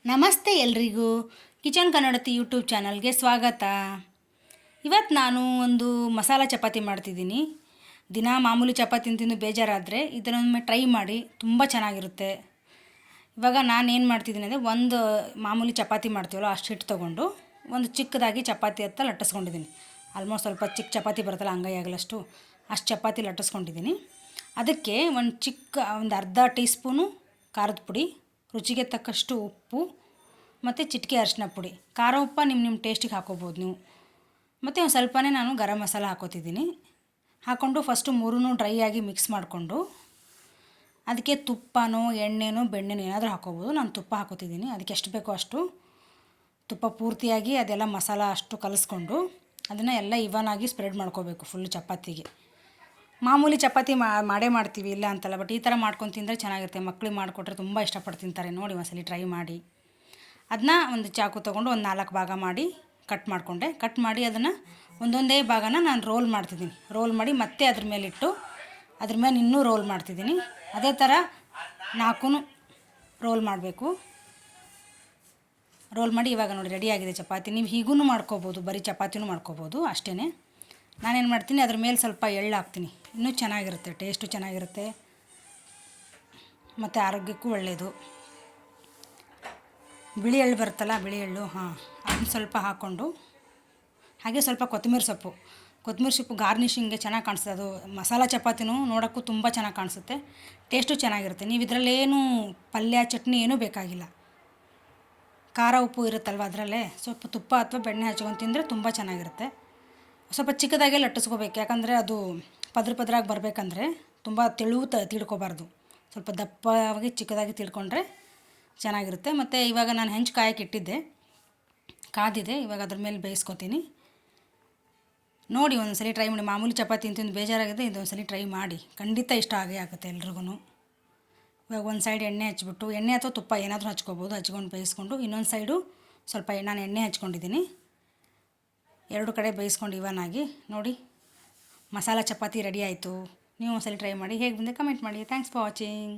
ನಮಸ್ತೆ ಎಲ್ರಿಗೂ ಕಿಚನ್ ಕನ್ನಡತಿ ಯೂಟ್ಯೂಬ್ ಚಾನಲ್ಗೆ ಸ್ವಾಗತ. ಇವತ್ತು ನಾನು ಒಂದು ಮಸಾಲ ಚಪಾತಿ ಮಾಡ್ತಿದ್ದೀನಿ. ದಿನ ಮಾಮೂಲಿ ಚಪಾತಿ ತಿಂದು ಬೇಜಾರಾದರೆ ಇದನ್ನೊಮ್ಮೆ ಟ್ರೈ ಮಾಡಿ, ತುಂಬ ಚೆನ್ನಾಗಿರುತ್ತೆ. ಇವಾಗ ನಾನು ಏನು ಮಾಡ್ತಿದ್ದೀನಿ ಅಂದರೆ, ಒಂದು ಮಾಮೂಲಿ ಚಪಾತಿ ಮಾಡ್ತೀವಲ್ಲ ಅಷ್ಟು ಹಿಟ್ಟು ತೊಗೊಂಡು ಒಂದು ಚಿಕ್ಕದಾಗಿ ಚಪಾತಿ ಹತ್ತ ಲಟ್ಟಿಸ್ಕೊಂಡಿದ್ದೀನಿ. ಆಲ್ಮೋಸ್ಟ್ ಸ್ವಲ್ಪ ಚಿಕ್ಕ ಚಪಾತಿ ಬರುತ್ತಲ್ಲ ಅಂಗೈ ಆಗಲಷ್ಟು ಅಷ್ಟು ಚಪಾತಿ ಲಟ್ಟಿಸ್ಕೊಂಡಿದ್ದೀನಿ. ಅದಕ್ಕೆ ಒಂದು ಅರ್ಧ ಟೀ ಸ್ಪೂನು ಖಾರದ ಪುಡಿ, ರುಚಿಗೆ ತಕ್ಕಷ್ಟು ಉಪ್ಪು ಮತ್ತು ಚಿಟಿಕೆ ಅರಿಶಿನ ಪುಡಿ. ಖಾರ ಉಪ್ಪು ನಿಮ್ಮ ಟೇಸ್ಟಿಗೆ ಹಾಕೋಬೋದು ನೀವು. ಮತ್ತು ಒಂದು ಸ್ವಲ್ಪನೇ ನಾನು ಗರಂ ಮಸಾಲ ಹಾಕೋತಿದ್ದೀನಿ. ಹಾಕ್ಕೊಂಡು ಫಸ್ಟು ಮೂರೂ ಡ್ರೈ ಆಗಿ ಮಿಕ್ಸ್ ಮಾಡಿಕೊಂಡು ಅದಕ್ಕೆ ತುಪ್ಪನೋ ಎಣ್ಣೆನೋ ಬೆಣ್ಣೆನೋ ಏನಾದರೂ ಹಾಕೋಬೋದು. ನಾನು ತುಪ್ಪ ಹಾಕೋತಿದ್ದೀನಿ. ಅದಕ್ಕೆ ಎಷ್ಟು ಬೇಕೋ ಅಷ್ಟು ತುಪ್ಪ ಪೂರ್ತಿಯಾಗಿ ಅದೆಲ್ಲ ಮಸಾಲ ಅಷ್ಟು ಕಲಿಸ್ಕೊಂಡು ಅದನ್ನು ಎಲ್ಲ ಇವನಾಗಿ ಸ್ಪ್ರೆಡ್ ಮಾಡ್ಕೋಬೇಕು ಫುಲ್ ಚಪಾತಿಗೆ. ಮಾಮೂಲಿ ಚಪಾತಿ ಮಾಡೇ ಮಾಡ್ತೀವಿ, ಇಲ್ಲ ಅಂತಲ್ಲ, ಬಟ್ ಈ ಥರ ಮಾಡ್ಕೊಂಡು ತಿಂದರೆ ಚೆನ್ನಾಗಿರುತ್ತೆ. ಮಕ್ಳಿಗೆ ಮಾಡಿಕೊಟ್ರೆ ತುಂಬ ಇಷ್ಟಪಟ್ಟು ತಿಂತಾರೆ. ನೋಡಿ ಒಂದ್ಸಲಿ ಟ್ರೈ ಮಾಡಿ. ಅದನ್ನ ಒಂದು ಚಾಕು ತೊಗೊಂಡು ಒಂದು 4 ಭಾಗ ಮಾಡಿ ಕಟ್ ಮಾಡಿ ಅದನ್ನು ಒಂದೊಂದೇ ಭಾಗನ ನಾನು ರೋಲ್ ಮಾಡ್ತಿದ್ದೀನಿ. ರೋಲ್ ಮಾಡಿ ಮತ್ತೆ ಅದ್ರ ಮೇಲಿಟ್ಟು ಅದ್ರ ಮೇಲೆ ಇನ್ನೂ ರೋಲ್ ಮಾಡ್ತಿದ್ದೀನಿ. ಅದೇ ಥರ 4 ರೋಲ್ ಮಾಡಬೇಕು. ರೋಲ್ ಮಾಡಿ ಇವಾಗ ನೋಡಿ ರೆಡಿಯಾಗಿದೆ ಚಪಾತಿ. ನೀವು ಹೀಗೂ ಮಾಡ್ಕೋಬೋದು, ಬರೀ ಚಪಾತಿನೂ ಮಾಡ್ಕೋಬೋದು ಅಷ್ಟೇ. ನಾನೇನು ಮಾಡ್ತೀನಿ, ಅದ್ರ ಮೇಲೆ ಸ್ವಲ್ಪ ಎಳ್ಳು ಹಾಕ್ತೀನಿ. ಇನ್ನೂ ಚೆನ್ನಾಗಿರುತ್ತೆ, ಟೇಸ್ಟು ಚೆನ್ನಾಗಿರುತ್ತೆ ಮತ್ತು ಆರೋಗ್ಯಕ್ಕೂ ಒಳ್ಳೆಯದು. ಬಿಳಿ ಎಳ್ಳು ಬರುತ್ತಲ್ಲ, ಬಿಳಿ ಎಳ್ಳು, ಅದನ್ನ ಸ್ವಲ್ಪ ಹಾಕ್ಕೊಂಡು, ಹಾಗೆ ಸ್ವಲ್ಪ ಕೊತ್ತಂಬರಿ ಸೊಪ್ಪು ಗಾರ್ನಿಷಿಂಗ್ಗೆ ಚೆನ್ನಾಗಿ ಕಾಣಿಸುತ್ತೆ. ಅದು ಮಸಾಲ ಚಪಾತಿನೂ ನೋಡೋಕ್ಕೂ ತುಂಬ ಚೆನ್ನಾಗಿ ಕಾಣಿಸುತ್ತೆ, ಟೇಸ್ಟು ಚೆನ್ನಾಗಿರುತ್ತೆ. ನೀವು ಇದರಲ್ಲೇನು ಪಲ್ಯ ಚಟ್ನಿ ಏನೂ ಬೇಕಾಗಿಲ್ಲ. ಖಾರ ಉಪ್ಪು ಇರುತ್ತಲ್ವ, ಅದರಲ್ಲೇ ಸ್ವಲ್ಪ ತುಪ್ಪ ಅಥವಾ ಬೆಣ್ಣೆ ಹಚ್ಕೊಂಡು ತಿಂದರೆ ತುಂಬ ಚೆನ್ನಾಗಿರುತ್ತೆ. ಸ್ವಲ್ಪ ಚಿಕ್ಕದಾಗೆ ಲಟ್ಟಿಸ್ಕೋಬೇಕು, ಯಾಕಂದರೆ ಅದು ಪದ್ರಾಗಿ ಬರಬೇಕಂದ್ರೆ ತುಂಬ ತೆಳು ತಿಳ್ಕೊಬಾರ್ದು. ಸ್ವಲ್ಪ ದಪ್ಪವಾಗಿ ಚಿಕ್ಕದಾಗಿ ತಿಳ್ಕೊಂಡ್ರೆ ಚೆನ್ನಾಗಿರುತ್ತೆ. ಮತ್ತು ಇವಾಗ ನಾನು ಹೆಂಚು ಕಾಯಕ್ಕೆ ಇಟ್ಟಿದ್ದೆ, ಕಾದಿದೆ. ಇವಾಗ ಅದ್ರ ಮೇಲೆ ಬೇಯಿಸ್ಕೊತೀನಿ. ನೋಡಿ ಒಂದ್ಸಲಿ ಟ್ರೈ ಮಾಡಿ. ಮಾಮೂಲಿ ಚಪಾತಿ ತಿಂದು ಬೇಜಾರಾಗಿದೆ, ಇದೊಂದ್ಸಲಿ ಟ್ರೈ ಮಾಡಿ, ಖಂಡಿತ ಇಷ್ಟ ಆಗೇ ಆಗುತ್ತೆ ಎಲ್ರಿಗೂ. ಇವಾಗ ಒಂದು ಸೈಡ್ ಎಣ್ಣೆ ಹಚ್ಬಿಟ್ಟು, ಎಣ್ಣೆ ಅಥವಾ ತುಪ್ಪ ಏನಾದರೂ ಹಚ್ಕೋಬೋದು, ಹಚ್ಕೊಂಡು ಬೇಯಿಸ್ಕೊಂಡು ಇನ್ನೊಂದು ಸೈಡು ಸ್ವಲ್ಪ ನಾನು ಎಣ್ಣೆ ಹಚ್ಕೊಂಡಿದ್ದೀನಿ. 2 ಕಡೆ ಬೇಯಿಸ್ಕೊಂಡು ಇವನಾಗಿ. ನೋಡಿ ಮಸಾಲ ಚಪಾತಿ ರೆಡಿ ಆಯಿತು. ನೀವು ಒಂದ್ಸಲಿ ಟ್ರೈ ಮಾಡಿ, ಹೇಗೆ ಬಂದೆ ಕಮೆಂಟ್ ಮಾಡಿ. Thanks for watching.